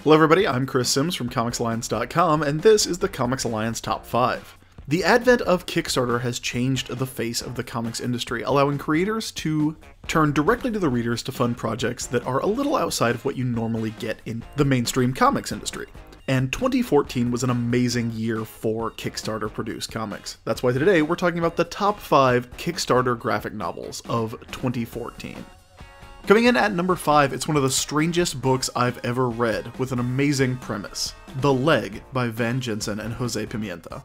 Hello everybody, I'm Chris Sims from ComicsAlliance.com, and this is the Comics Alliance Top 5. The advent of Kickstarter has changed the face of the comics industry, allowing creators to turn directly to the readers to fund projects that are a little outside of what you normally get in the mainstream comics industry. And 2014 was an amazing year for Kickstarter-produced comics. That's why today we're talking about the top 5 Kickstarter graphic novels of 2014. Coming in at number 5, it's one of the strangest books I've ever read, with an amazing premise. The Leg by Van Jensen and Jose Pimienta.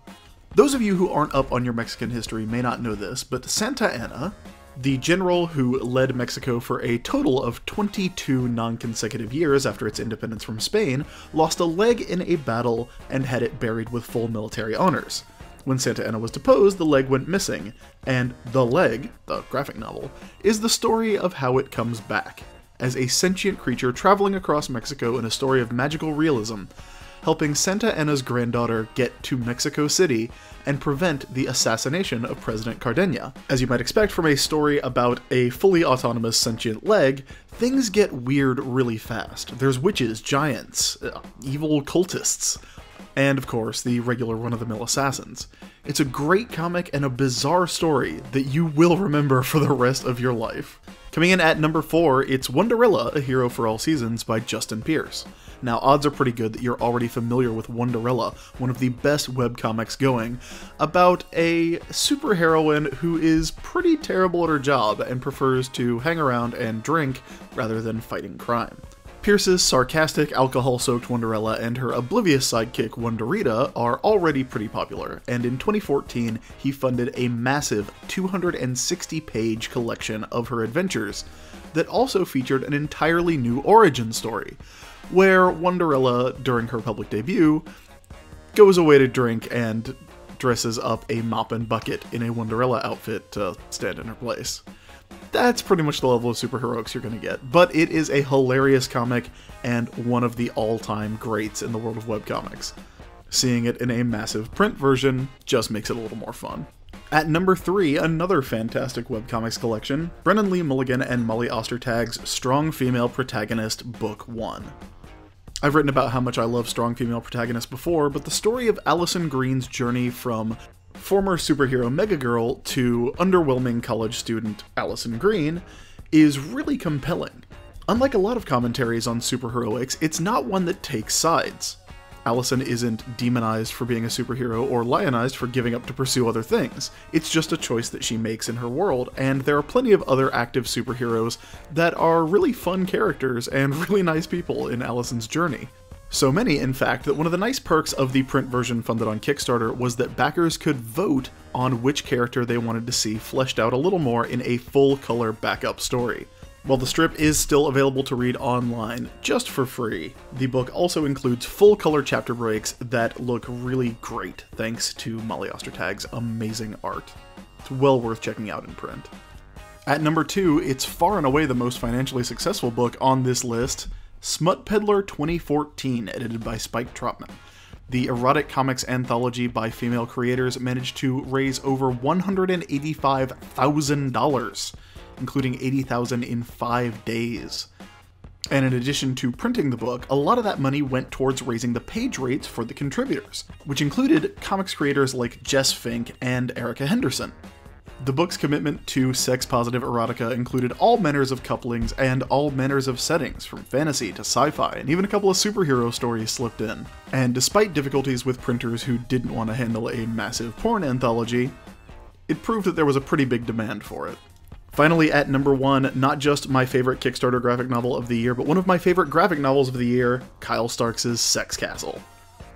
Those of you who aren't up on your Mexican history may not know this, but Santa Anna, the general who led Mexico for a total of 22 non-consecutive years after its independence from Spain, lost a leg in a battle and had it buried with full military honors. When Santa Anna was deposed, the leg went missing, and The Leg, the graphic novel, is the story of how it comes back, as a sentient creature traveling across Mexico in a story of magical realism, helping Santa Anna's granddaughter get to Mexico City and prevent the assassination of President Cardeña. As you might expect from a story about a fully autonomous sentient leg, things get weird really fast. There's witches, giants, evil cultists, and of course, the regular run-of-the-mill assassins. It's a great comic and a bizarre story that you will remember for the rest of your life. Coming in at number 4, it's Wonderilla, A Hero for All Seasons by Justin Pierce. Now, odds are pretty good that you're already familiar with Wonderilla, one of the best webcomics going, about a superheroine who is pretty terrible at her job and prefers to hang around and drink rather than fighting crime. Pierce's sarcastic, alcohol-soaked Wonderilla and her oblivious sidekick Wonderita are already pretty popular, and in 2014 he funded a massive 260-page collection of her adventures that also featured an entirely new origin story, where Wonderilla, during her public debut, goes away to drink and dresses up a mop and bucket in a Wonderilla outfit to stand in her place. That's pretty much the level of superheroics you're going to get, but it is a hilarious comic and one of the all-time greats in the world of webcomics. Seeing it in a massive print version just makes it a little more fun. At number 3, another fantastic webcomics collection, Brennan Lee Mulligan and Molly Ostertag's Strong Female Protagonist Book 1. I've written about how much I love strong female protagonists before, but the story of Allison Green's journey from former superhero Megagirl to underwhelming college student Allison Green is really compelling. Unlike a lot of commentaries on superheroics, it's not one that takes sides. Allison isn't demonized for being a superhero or lionized for giving up to pursue other things. It's just a choice that she makes in her world, and there are plenty of other active superheroes that are really fun characters and really nice people in Allison's journey. So many, in fact, that one of the nice perks of the print version funded on Kickstarter was that backers could vote on which character they wanted to see fleshed out a little more in a full-color backup story. While the strip is still available to read online, just for free, the book also includes full-color chapter breaks that look really great thanks to Molly Ostertag's amazing art. It's well worth checking out in print. At number 2, it's far and away the most financially successful book on this list, Smut Peddler 2014, edited by Spike Trotman. The erotic comics anthology by female creators managed to raise over $185,000, including $80,000 in 5 days. And in addition to printing the book, a lot of that money went towards raising the page rates for the contributors, which included comics creators like Jess Fink and Erica Henderson. The book's commitment to sex-positive erotica included all manners of couplings and all manners of settings, from fantasy to sci-fi, and even a couple of superhero stories slipped in. And despite difficulties with printers who didn't want to handle a massive porn anthology, it proved that there was a pretty big demand for it. Finally, at number 1, not just my favorite Kickstarter graphic novel of the year, but one of my favorite graphic novels of the year, Kyle Starks' Sex Castle.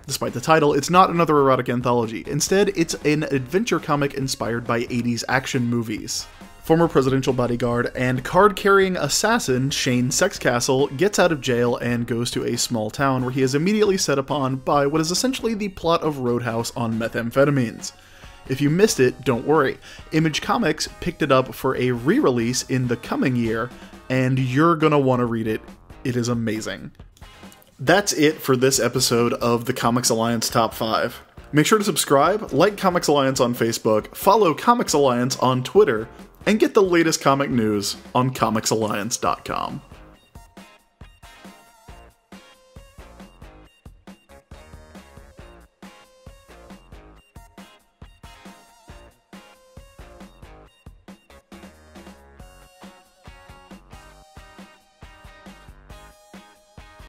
Despite the title, it's not another erotic anthology. Instead, it's an adventure comic inspired by 80s action movies. Former presidential bodyguard and card-carrying assassin Shane Sexcastle gets out of jail and goes to a small town where he is immediately set upon by what is essentially the plot of Roadhouse on methamphetamines. If you missed it, don't worry. Image Comics picked it up for a re-release in the coming year, and you're gonna want to read it. It is amazing. That's it for this episode of the Comics Alliance Top 5. Make sure to subscribe, like Comics Alliance on Facebook, follow Comics Alliance on Twitter, and get the latest comic news on ComicsAlliance.com.